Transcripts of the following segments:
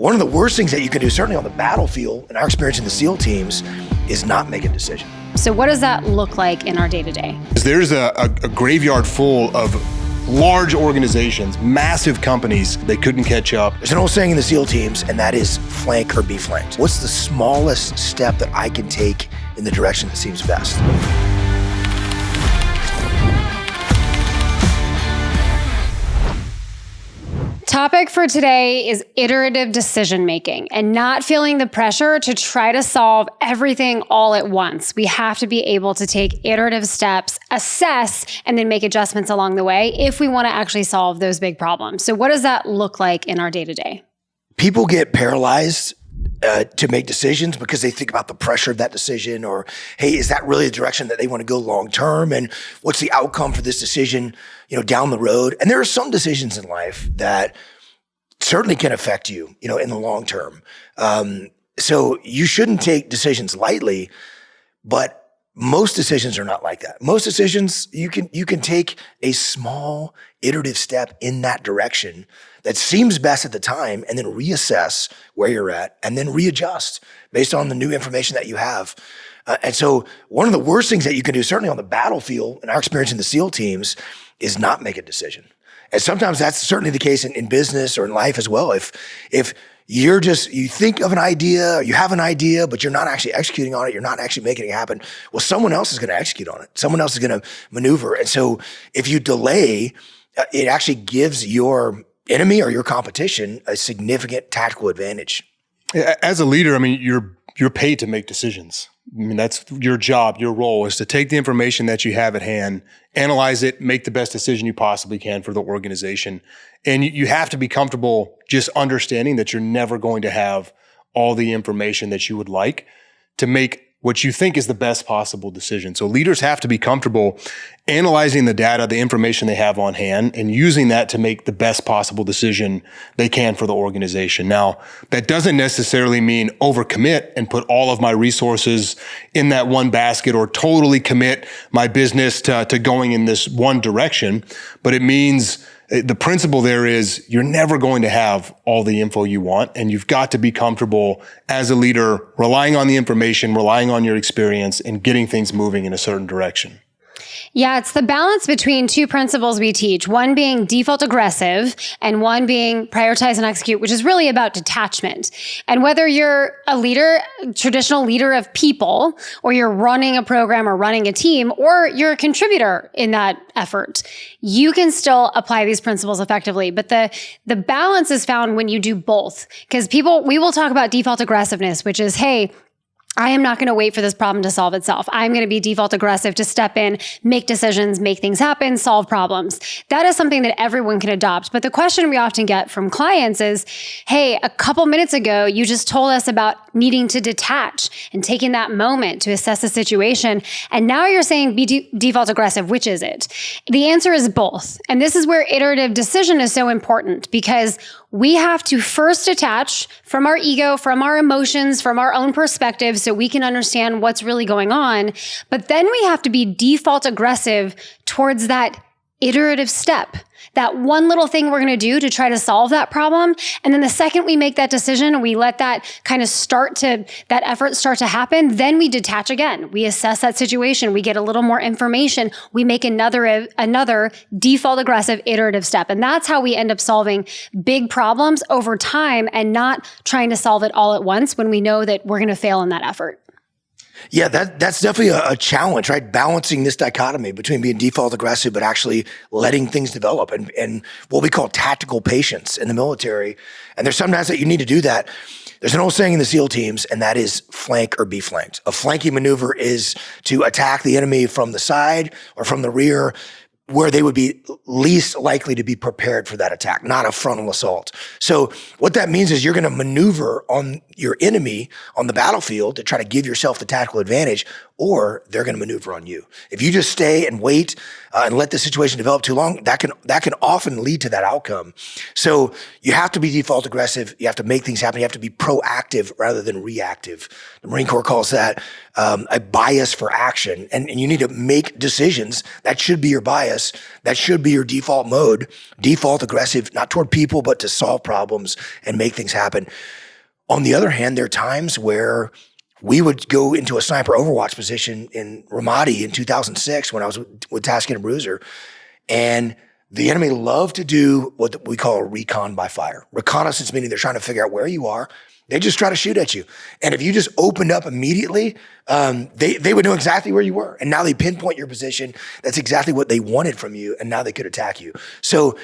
One of the worst things that you can do, certainly on the battlefield, in our experience in the SEAL teams, is not make a decision. So what does that look like in our day-to-day? There's a graveyard full of large organizations, massive companies, they couldn't catch up. There's an old saying in the SEAL teams, and that is flank or be flanked. What's the smallest step that I can take in the direction that seems best? Topic for today is iterative decision making and not feeling the pressure to try to solve everything all at once. We have to be able to take iterative steps, assess, and then make adjustments along the way if we want to actually solve those big problems. So what does that look like in our day-to-day? People get paralyzed to make decisions because they think about the pressure of that decision, or, hey, is that really the direction that they want to go long term? And what's the outcome for this decision, down the road? And there are some decisions in life that certainly can affect you, in the long term. So you shouldn't take decisions lightly, but most decisions are not like that. Most decisions, you can take a small iterative step in that direction that seems best at the time, and then reassess where you're at, and then readjust based on the new information that you have. And so one of the worst things that you can do, certainly on the battlefield, in our experience in the SEAL teams, is not make a decision. And sometimes that's certainly the case in business or in life as well. If you think of an idea, you have an idea, but you're not actually executing on it, you're not actually making it happen, well, someone else is going to execute on it. Someone else is going to maneuver. And so if you delay, it actually gives your enemy or your competition a significant tactical advantage. As a leader, you're paid to make decisions. That's your job, your role is to take the information that you have at hand, analyze it, make the best decision you possibly can for the organization. And you have to be comfortable just understanding that you're never going to have all the information that you would like to make what you think is the best possible decision. So leaders have to be comfortable analyzing the data, the information they have on hand, and using that to make the best possible decision they can for the organization. Now, that doesn't necessarily mean overcommit and put all of my resources in that one basket or totally commit my business to going in this one direction, but it means the principle there is you're never going to have all the info you want, and you've got to be comfortable as a leader relying on the information, relying on your experience, and getting things moving in a certain direction. Yeah, it's the balance between two principles we teach, one being default aggressive and one being prioritize and execute, which is really about detachment. And whether you're a leader, traditional leader of people, or you're running a program or running a team, or you're a contributor in that effort, you can still apply these principles effectively. But the balance is found when you do both. Because we will talk about default aggressiveness, which is, hey, I am not going to wait for this problem to solve itself. I'm going to be default aggressive to step in, make decisions, make things happen, solve problems. That is something that everyone can adopt. But the question we often get from clients is, hey, a couple minutes ago, you just told us about needing to detach and taking that moment to assess the situation. And now you're saying be default aggressive. Which is it? The answer is both. And this is where iterative decision is so important, because we have to first detach from our ego, from our emotions, from our own perspective, so we can understand what's really going on. But then we have to be default aggressive towards that iterative step, that one little thing we're going to do to try to solve that problem. And then the second we make that decision and we let that that effort start to happen, then we detach again. We assess that situation. We get a little more information. We make another default aggressive iterative step. And that's how we end up solving big problems over time and not trying to solve it all at once when we know that we're going to fail in that effort. Yeah, that's definitely a challenge, right? Balancing this dichotomy between being default aggressive, but actually letting things develop, and what we call tactical patience in the military. And there's sometimes that you need to do that. There's an old saying in the SEAL teams, and that is flank or be flanked. A flanking maneuver is to attack the enemy from the side or from the rear, where they would be least likely to be prepared for that attack, not a frontal assault. So what that means is you're going to maneuver on your enemy on the battlefield to try to give yourself the tactical advantage, or they're going to maneuver on you. If you just stay and wait and let the situation develop too long, that can often lead to that outcome. So you have to be default aggressive. You have to make things happen. You have to be proactive rather than reactive. The Marine Corps calls that a bias for action. And you need to make decisions. That should be your bias. That should be your default mode. Default aggressive, not toward people, but to solve problems and make things happen. On the other hand, there are times where we would go into a sniper overwatch position in Ramadi in 2006 when I was with Tasking and Bruiser. And the enemy loved to do what we call a recon by fire. Reconnaissance, meaning they're trying to figure out where you are. They just try to shoot at you. And if you just opened up immediately, they would know exactly where you were. And now they pinpoint your position. That's exactly what they wanted from you. And now they could attack you. So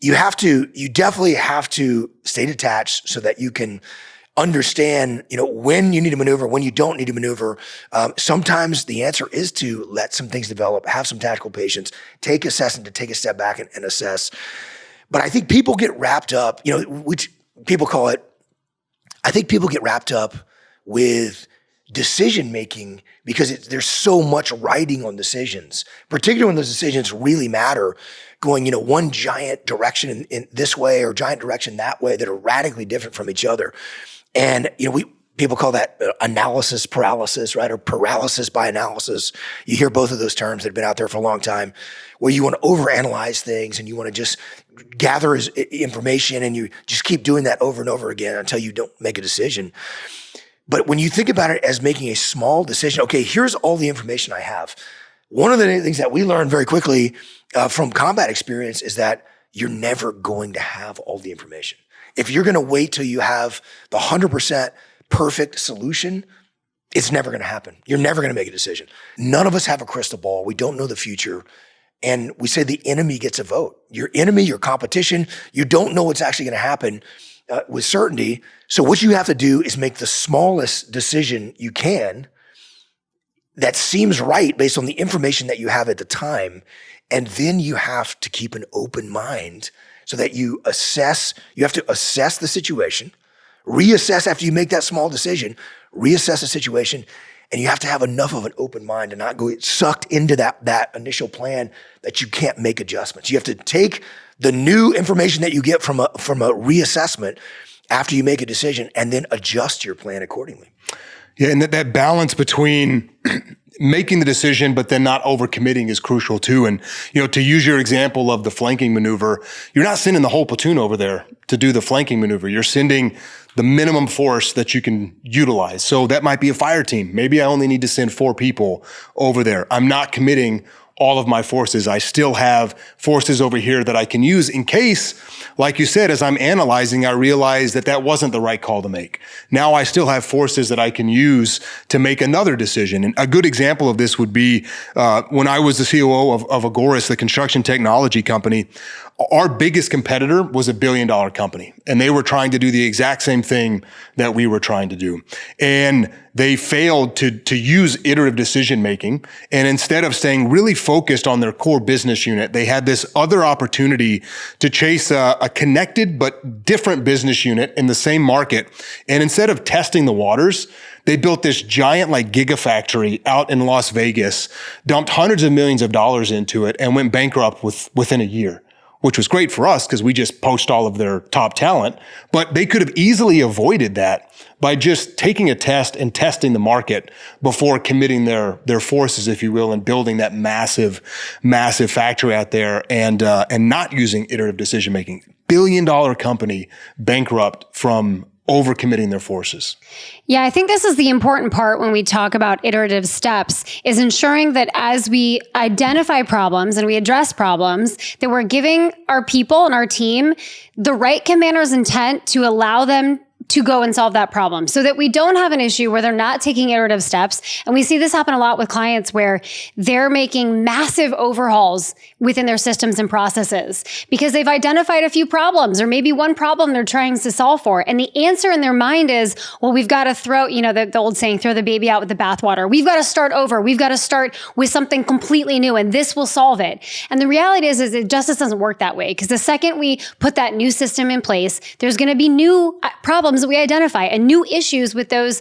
you definitely have to stay detached so that you can understand, when you need to maneuver, when you don't need to maneuver. Sometimes the answer is to let some things develop, have some tactical patience, take assessment to take a step back and assess. But I think people get wrapped up, which people call it, I think people get wrapped up with decision making because there's so much riding on decisions, particularly when those decisions really matter, going, one giant direction in this way or giant direction that way that are radically different from each other. And, people call that analysis paralysis, right? Or paralysis by analysis. You hear both of those terms that have been out there for a long time, where you want to overanalyze things and you want to just gather information and you just keep doing that over and over again until you don't make a decision. But when you think about it as making a small decision, okay, here's all the information I have. One of the things that we learned very quickly from combat experience is that you're never going to have all the information. If you're going to wait till you have the 100% perfect solution, it's never going to happen. You're never going to make a decision. None of us have a crystal ball. We don't know the future. And we say the enemy gets a vote. Your enemy, your competition, you don't know what's actually going to happen with certainty. So what you have to do is make the smallest decision you can that seems right based on the information that you have at the time. And then you have to keep an open mind so that you have to assess the situation, reassess after you make that small decision, reassess the situation, and you have to have enough of an open mind to not go sucked into that initial plan that you can't make adjustments. You have to take the new information that you get from a reassessment after you make a decision and then adjust your plan accordingly. Yeah, and that balance between making the decision, but then not overcommitting is crucial too. And, to use your example of the flanking maneuver, you're not sending the whole platoon over there to do the flanking maneuver. You're sending the minimum force that you can utilize. So that might be a fire team. Maybe I only need to send 4 people over there. I'm not committing all of my forces. I still have forces over here that I can use in case, like you said, as I'm analyzing, I realize that wasn't the right call to make. Now I still have forces that I can use to make another decision. And a good example of this would be when I was the COO of Agoras, the construction technology company. Our biggest competitor was $1 billion company, and they were trying to do the exact same thing that we were trying to do. And they failed to use iterative decision making. And instead of staying really focused on their core business unit, they had this other opportunity to chase a connected but different business unit in the same market. And instead of testing the waters, they built this giant gigafactory out in Las Vegas, dumped hundreds of millions of dollars into it, and went bankrupt within a year, which was great for us because we just poached all of their top talent. But they could have easily avoided that by just taking a test and testing the market before committing their forces, if you will, and building that massive factory out there and not using iterative decision making. $1 billion company bankrupt from overcommitting their forces. Yeah, I think this is the important part when we talk about iterative steps, is ensuring that as we identify problems and we address problems, that we're giving our people and our team the right commander's intent to allow them to go and solve that problem so that we don't have an issue where they're not taking iterative steps. And we see this happen a lot with clients where they're making massive overhauls within their systems and processes because they've identified a few problems or maybe one problem they're trying to solve for. And the answer in their mind is, well, we've got to throw, the old saying, throw the baby out with the bathwater. We've got to start over. We've got to start with something completely new and this will solve it. And the reality is it just doesn't work that way because the second we put that new system in place, there's going to be new problems problems that we identify and new issues with those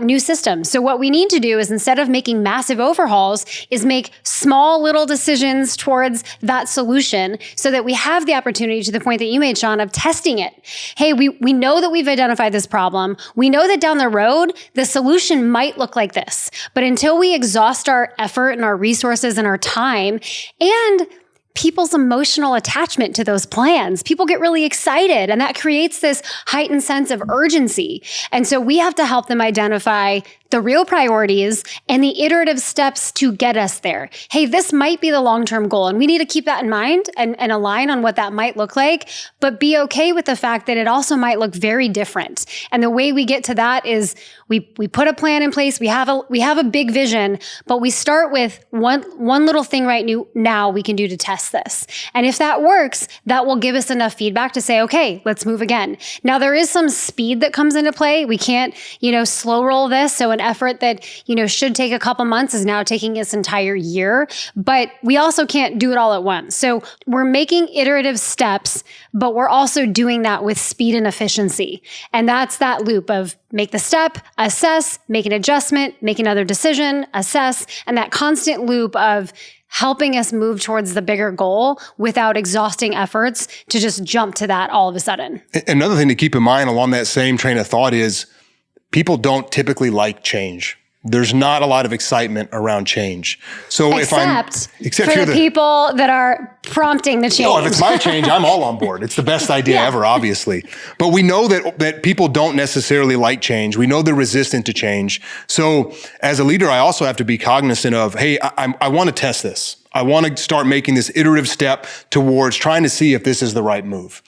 new systems. So what we need to do is, instead of making massive overhauls, is make small little decisions towards that solution so that we have the opportunity, to the point that you made, Sean, of testing it. Hey, we know that we've identified this problem. We know that down the road, the solution might look like this. But until we exhaust our effort and our resources and our time and people's emotional attachment to those plans, people get really excited, and that creates this heightened sense of urgency. And so we have to help them identify the real priorities and the iterative steps to get us there. Hey, this might be the long-term goal, and we need to keep that in mind and align on what that might look like, but be okay with the fact that it also might look very different. And the way we get to that is we put a plan in place. We have a big vision, but we start with one little thing now we can do to test this. And if that works, that will give us enough feedback to say, okay, let's move again. Now, there is some speed that comes into play. We can't, slow roll this. So an effort that, should take a couple months is now taking this entire year, but we also can't do it all at once. So we're making iterative steps, but we're also doing that with speed and efficiency. And that's that loop of make the step, assess, make an adjustment, make another decision, assess, and that constant loop of helping us move towards the bigger goal without exhausting efforts to just jump to that all of a sudden. Another thing to keep in mind along that same train of thought is people don't typically like change. There's not a lot of excitement around change. So except for the people that are prompting the change. No, if it's my change, I'm all on board. It's the best idea ever, obviously. But we know that people don't necessarily like change. We know they're resistant to change. So as a leader, I also have to be cognizant of, hey, I want to test this. I want to start making this iterative step towards trying to see if this is the right move.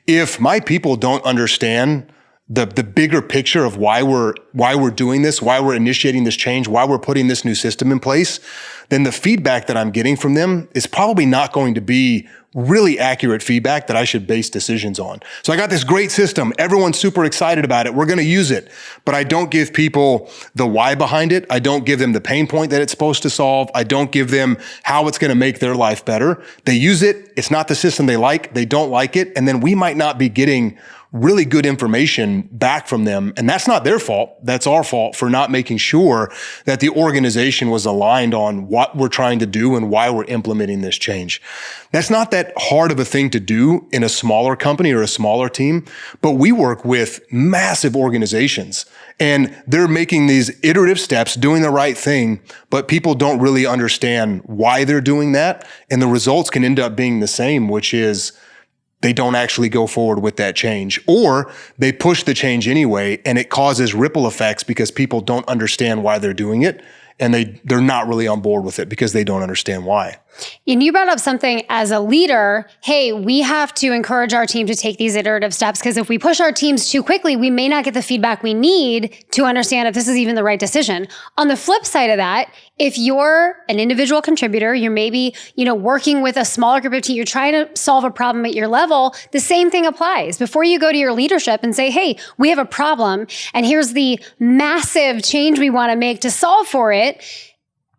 If my people don't understand the bigger picture of why we're doing this, why we're initiating this change, why we're putting this new system in place, then the feedback that I'm getting from them is probably not going to be really accurate feedback that I should base decisions on. So I got this great system. Everyone's super excited about it. We're going to use it. But I don't give people the why behind it. I don't give them the pain point that it's supposed to solve. I don't give them how it's going to make their life better. They use it. It's not the system they like. They don't like it. And then we might not be getting really good information back from them. And that's not their fault. That's our fault for not making sure that the organization was aligned on what we're trying to do and why we're implementing this change. That's not that hard of a thing to do in a smaller company or a smaller team, but we work with massive organizations and they're making these iterative steps, doing the right thing, but people don't really understand why they're doing that. And the results can end up being the same, which is they don't actually go forward with that change, or they push the change anyway, and it causes ripple effects because people don't understand why they're doing it, and they're not really on board with it because they don't understand why. And you brought up something as a leader, hey, we have to encourage our team to take these iterative steps, because if we push our teams too quickly, we may not get the feedback we need to understand if this is even the right decision. On the flip side of that, if you're an individual contributor, you're maybe, working with a smaller group of team, you're trying to solve a problem at your level, the same thing applies. Before you go to your leadership and say, hey, we have a problem, and here's the massive change we want to make to solve for it,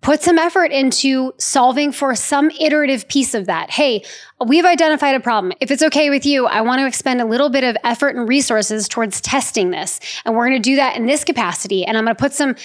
put some effort into solving for some iterative piece of that. Hey, we've identified a problem. If it's okay with you, I want to expend a little bit of effort and resources towards testing this. And we're going to do that in this capacity. And I'm going to put some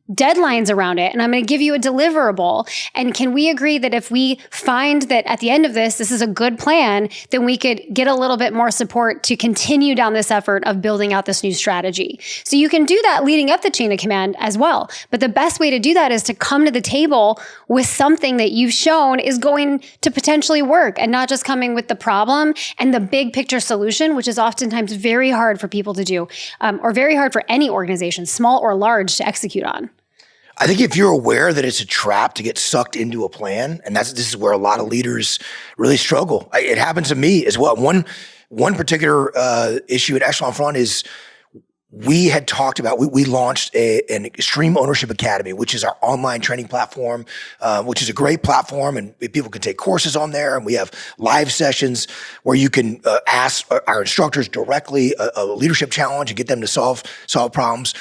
deadlines around it, and I'm going to give you a deliverable. And can we agree that if we find that at the end of this is a good plan, then we could get a little bit more support to continue down this effort of building out this new strategy. So you can do that leading up the chain of command as well. But the best way to do that is to come to the table with something that you've shown is going to potentially work, and not just coming with the problem and the big picture solution, which is oftentimes very hard for people to do, or very hard for any organization, small or large, to execute on. I think if you're aware that it's a trap to get sucked into a plan, and this is where a lot of leaders really struggle. It happens to me as well. One particular issue at Echelon Front is we had talked about, we launched an Extreme Ownership Academy, which is our online training platform, which is a great platform, and people can take courses on there, and we have live sessions where you can ask our instructors directly a leadership challenge and get them to solve problems.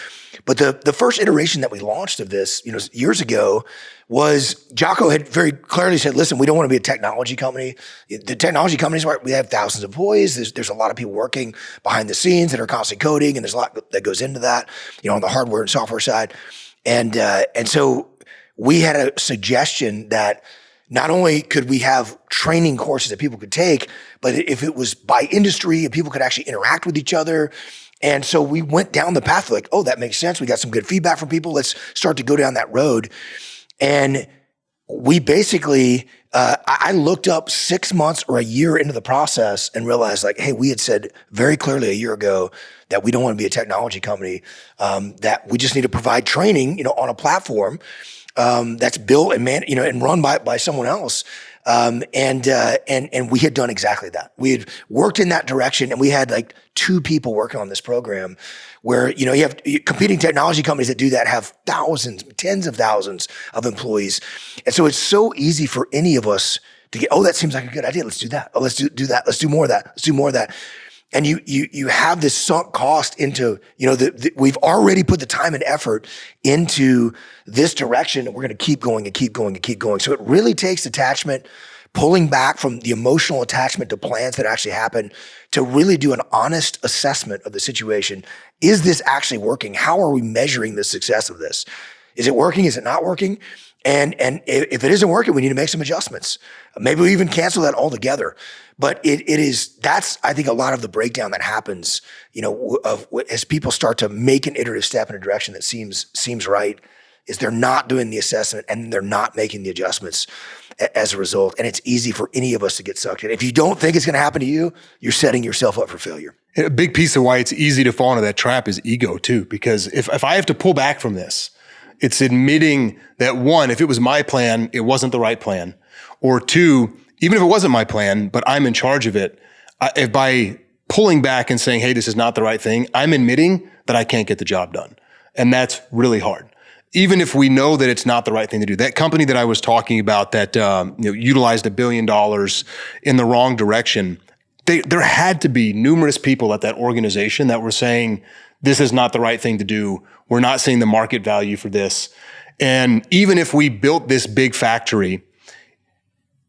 But the first iteration that we launched of this, years ago, was Jocko had very clearly said, listen, we don't want to be a technology company. The technology companies, we have thousands of employees. There's a lot of people working behind the scenes that are constantly coding, and there's a lot that goes into that, on the hardware and software side. And so we had a suggestion that not only could we have training courses that people could take, but if it was by industry and people could actually interact with each other. And so we went down the path like, oh, that makes sense. We got some good feedback from people. Let's start to go down that road. And we basically, I looked up 6 months or a year into the process and realized like, hey, we had said very clearly a year ago that we don't want to be a technology company, that we just need to provide training, on a platform that's built and and run by someone else. And we had done exactly that. We had worked in that direction, and we had like 2 people working on this program where, you have competing technology companies that do that have thousands, tens of thousands of employees. And so it's so easy for any of us to get, oh, that seems like a good idea. Let's do that. Oh, let's do that. Let's do more of that. Let's do more of that. And you have this sunk cost into, we've already put the time and effort into this direction, and we're going to keep going and keep going and keep going. So it really takes detachment, pulling back from the emotional attachment to plans that actually happen, to really do an honest assessment of the situation. Is this actually working? How are we measuring the success of this? Is it working? Is it not working? And if it isn't working, we need to make some adjustments. Maybe we even cancel that altogether. But that's, I think, a lot of the breakdown that happens, as people start to make an iterative step in a direction that seems right, is they're not doing the assessment and they're not making the adjustments as a result. And it's easy for any of us to get sucked in. If you don't think it's going to happen to you, you're setting yourself up for failure. A big piece of why it's easy to fall into that trap is ego too, because if I have to pull back from this, it's admitting that 1, if it was my plan, it wasn't the right plan. Or 2, even if it wasn't my plan, but I'm in charge of it, if by pulling back and saying, hey, this is not the right thing, I'm admitting that I can't get the job done. And that's really hard. Even if we know that it's not the right thing to do. That company that I was talking about that utilized $1 billion in the wrong direction, there had to be numerous people at that organization that were saying, this is not the right thing to do. We're not seeing the market value for this. And even if we built this big factory,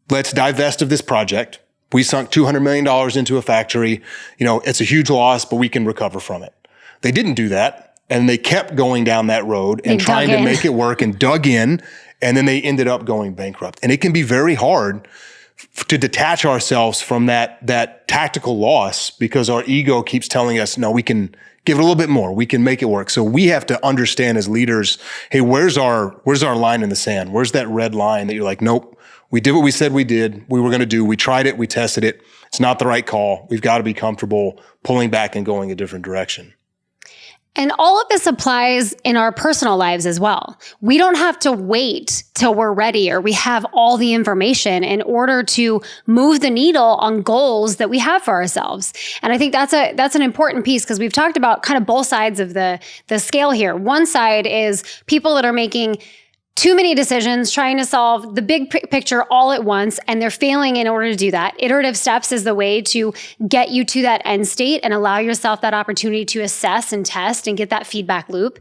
let's divest of this project. We sunk $200 million into a factory. It's a huge loss, but we can recover from it. They didn't do that. And they kept going down that road and trying to make it work and dug in. And then they ended up going bankrupt. And it can be very hard to detach ourselves from that tactical loss because our ego keeps telling us, no, we can give it a little bit more. We can make it work. So we have to understand as leaders, hey, where's our line in the sand? Where's that red line that you're like, nope, we did what we said we were going to do. We tried it. We tested it. It's not the right call. We've got to be comfortable pulling back and going a different direction. And all of this applies in our personal lives as well. We don't have to wait till we're ready or we have all the information in order to move the needle on goals that we have for ourselves. And I think that's an important piece because we've talked about kind of both sides of the scale here. One side is people that are making too many decisions, trying to solve the big picture all at once, and they're failing in order to do that. Iterative steps is the way to get you to that end state and allow yourself that opportunity to assess and test and get that feedback loop.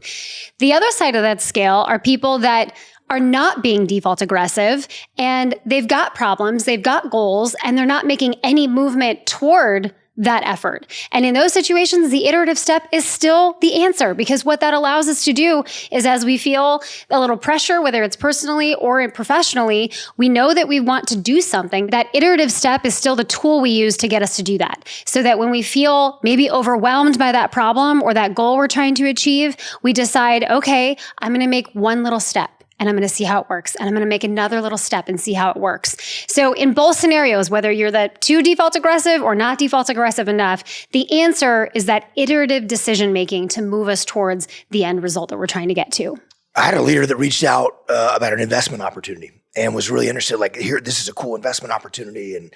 The other side of that scale are people that are not being default aggressive and they've got problems, they've got goals, and they're not making any movement toward that effort. And in those situations, the iterative step is still the answer because what that allows us to do is as we feel a little pressure, whether it's personally or professionally, we know that we want to do something. That iterative step is still the tool we use to get us to do that. So that when we feel maybe overwhelmed by that problem or that goal we're trying to achieve, we decide, okay, I'm going to make one little step. And I'm going to see how it works. And I'm going to make another little step and see how it works. So in both scenarios, whether you're the too default aggressive or not default aggressive enough, the answer is that iterative decision making to move us towards the end result that we're trying to get to. I had a leader that reached out about an investment opportunity and was really interested, like, here, this is a cool investment opportunity. And,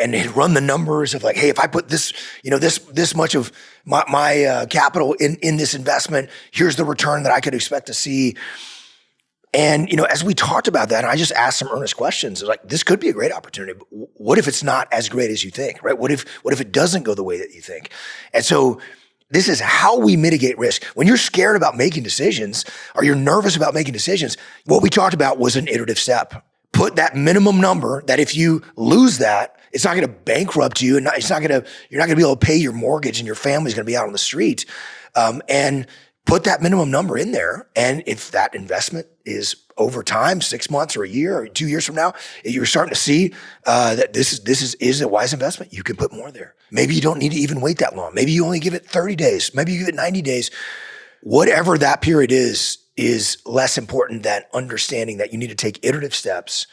and he'd run the numbers of like, hey, if I put this, this much of my capital in this investment, here's the return that I could expect to see. And, as we talked about that, and I just asked some earnest questions, like, this could be a great opportunity, but what if it's not as great as you think, right? What if it doesn't go the way that you think? And so This is how we mitigate risk. When you're scared about making decisions or you're nervous about making decisions, what we talked about was an iterative step. Put that minimum number that if you lose that, it's not going to bankrupt you, and you're not going to be able to pay your mortgage, and your family's going to be out on the street. And put that minimum number in there. And if that investment is over time, 6 months or a year or 2 years from now, you're starting to see that this is a wise investment, you can put more there. Maybe you don't need to even wait that long. Maybe you only give it 30 days. Maybe you give it 90 days. Whatever that period is less important than understanding that you need to take iterative steps.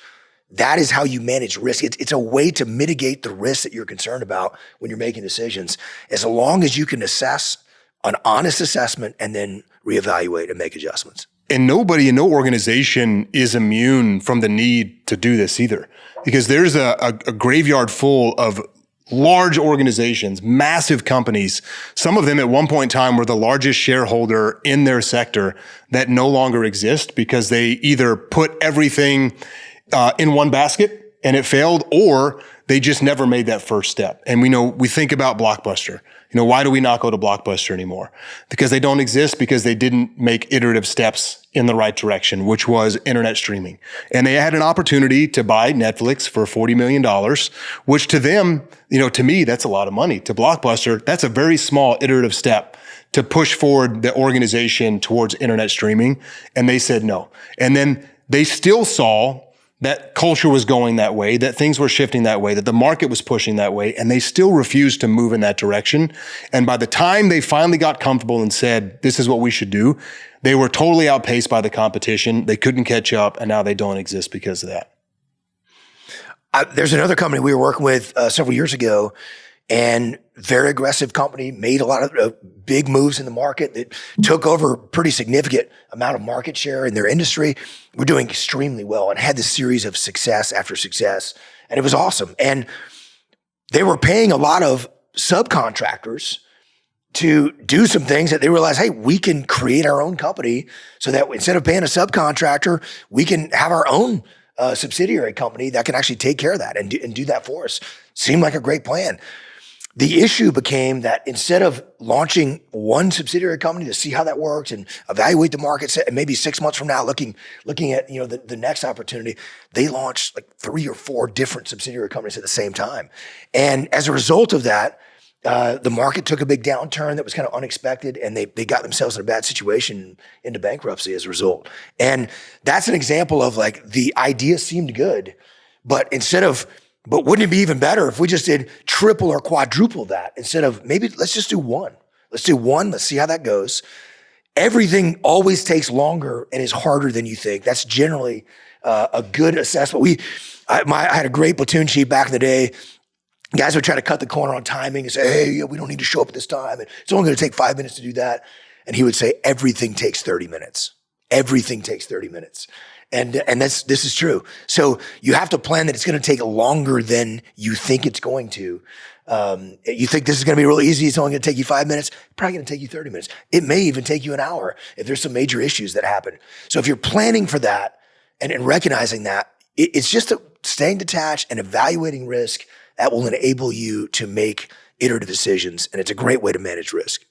That is how you manage risk. It's a way to mitigate the risk that you're concerned about when you're making decisions. As long as you can assess an honest assessment and then reevaluate and make adjustments. And nobody in no organization is immune from the need to do this either, because there's a graveyard full of large organizations, massive companies. Some of them at one point in time were the largest shareholder in their sector that no longer exist because they either put everything in one basket and it failed, or they just never made that first step. And we think about Blockbuster. Why do we not go to Blockbuster anymore? Because they don't exist, because they didn't make iterative steps in the right direction, which was internet streaming. And they had an opportunity to buy Netflix for $40 million, which to them, to me, that's a lot of money. To Blockbuster, that's a very small iterative step to push forward the organization towards internet streaming. And they said no. And then they still saw that culture was going that way, that things were shifting that way, that the market was pushing that way, and they still refused to move in that direction. And by the time they finally got comfortable and said, this is what we should do, they were totally outpaced by the competition. They couldn't catch up, and now they don't exist because of that. There's another company we were working with several years ago, and very aggressive company, made a lot of big moves in the market that took over a pretty significant amount of market share in their industry. We're doing extremely well and had this series of success after success, and it was awesome. And they were paying a lot of subcontractors to do some things that they realized, hey, we can create our own company so that instead of paying a subcontractor, we can have our own subsidiary company that can actually take care of that and do that for us. Seemed like a great plan. The issue became that instead of launching one subsidiary company to see how that works and evaluate the market, and maybe 6 months from now looking at the next opportunity, they launched like 3 or 4 different subsidiary companies at the same time. And as a result of that, the market took a big downturn that was kind of unexpected, and they got themselves in a bad situation into bankruptcy as a result. And that's an example of like the idea seemed good, but wouldn't it be even better if we just did triple or quadruple that instead of maybe let's just do one. Let's do one. Let's see how that goes. Everything always takes longer and is harder than you think. That's generally a good assessment. I had a great platoon chief back in the day. Guys would try to cut the corner on timing and say, hey, we don't need to show up at this time. And it's only going to take 5 minutes to do that. And he would say, everything takes 30 minutes. Everything takes 30 minutes. And this is true. So you have to plan that it's going to take longer than you think it's going to. You think this is going to be real easy. It's only going to take you 5 minutes. It's probably going to take you 30 minutes. It may even take you an hour if there's some major issues that happen. So if you're planning for that and recognizing that, it's just staying detached and evaluating risk that will enable you to make iterative decisions. And it's a great way to manage risk.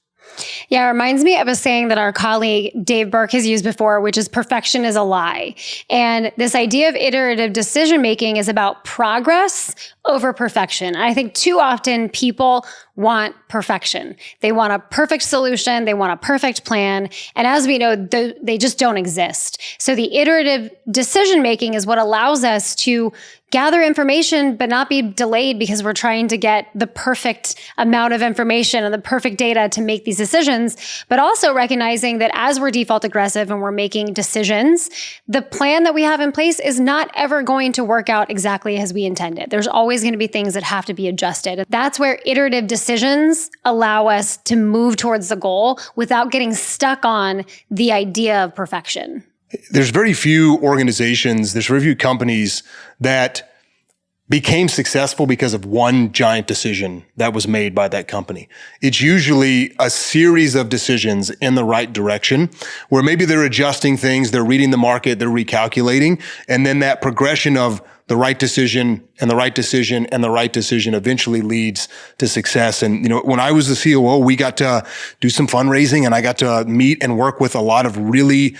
Yeah, it reminds me of a saying that our colleague Dave Burke has used before, which is perfection is a lie. And this idea of iterative decision-making is about progress over perfection. I think too often people want perfection. They want a perfect solution. They want a perfect plan. And as we know, they just don't exist. So the iterative decision-making is what allows us to gather information, but not be delayed because we're trying to get the perfect amount of information and the perfect data to make these decisions, but also recognizing that as we're default aggressive and we're making decisions, the plan that we have in place is not ever going to work out exactly as we intended. There's always going to be things that have to be adjusted. That's where iterative decisions allow us to move towards the goal without getting stuck on the idea of perfection. There's very few organizations, there's very few companies that became successful because of one giant decision that was made by that company. It's usually a series of decisions in the right direction where maybe they're adjusting things, they're reading the market, they're recalculating, and then that progression of the right decision and the right decision and the right decision eventually leads to success. And, when I was the COO, we got to do some fundraising, and I got to meet and work with a lot of really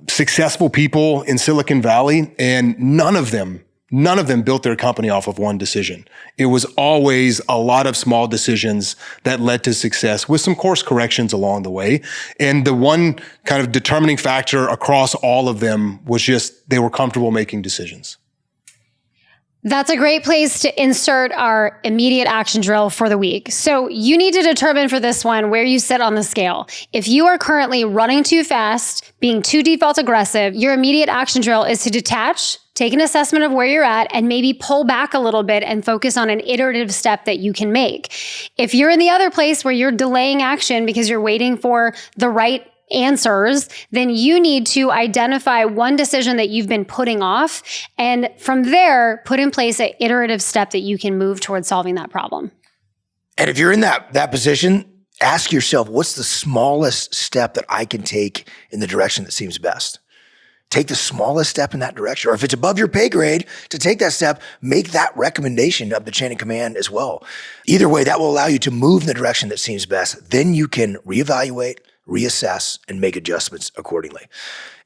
successful people in Silicon Valley, and none of them built their company off of one decision. It was always a lot of small decisions that led to success with some course corrections along the way. And the one kind of determining factor across all of them was just they were comfortable making decisions. That's a great place to insert our immediate action drill for the week. So you need to determine for this one where you sit on the scale. If you are currently running too fast, being too default aggressive, your immediate action drill is to detach, take an assessment of where you're at, and maybe pull back a little bit and focus on an iterative step that you can make. If you're in the other place where you're delaying action because you're waiting for the right answers, then you need to identify one decision that you've been putting off, and from there, put in place an iterative step that you can move towards solving that problem. And if you're in that position, ask yourself, what's the smallest step that I can take in the direction that seems best? Take the smallest step in that direction. Or if it's above your pay grade to take that step, make that recommendation of the chain of command as well. Either way, that will allow you to move in the direction that seems best. Then you can reevaluate, reassess, and make adjustments accordingly.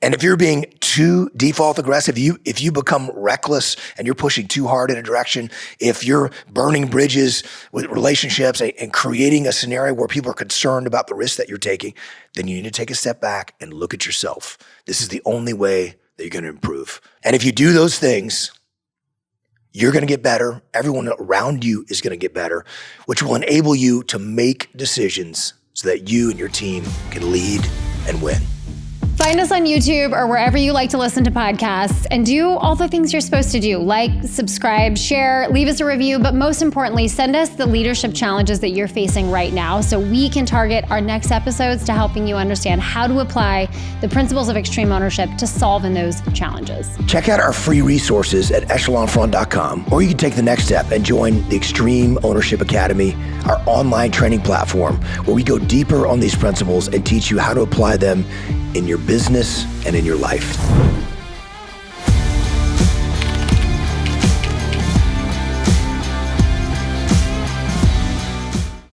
And if you're being too default aggressive, if you become reckless and you're pushing too hard in a direction, if you're burning bridges with relationships and creating a scenario where people are concerned about the risk that you're taking, then you need to take a step back and look at yourself. This is the only way that you're going to improve. And if you do those things, you're going to get better. Everyone around you is going to get better, which will enable you to make decisions so that you and your team can lead and win. Find us on YouTube or wherever you like to listen to podcasts, and do all the things you're supposed to do. Like, subscribe, share, leave us a review, but most importantly, send us the leadership challenges that you're facing right now so we can target our next episodes to helping you understand how to apply the principles of extreme ownership to solving those challenges. Check out our free resources at echelonfront.com, or you can take the next step and join the Extreme Ownership Academy, our online training platform, where we go deeper on these principles and teach you how to apply them in your business and in your life.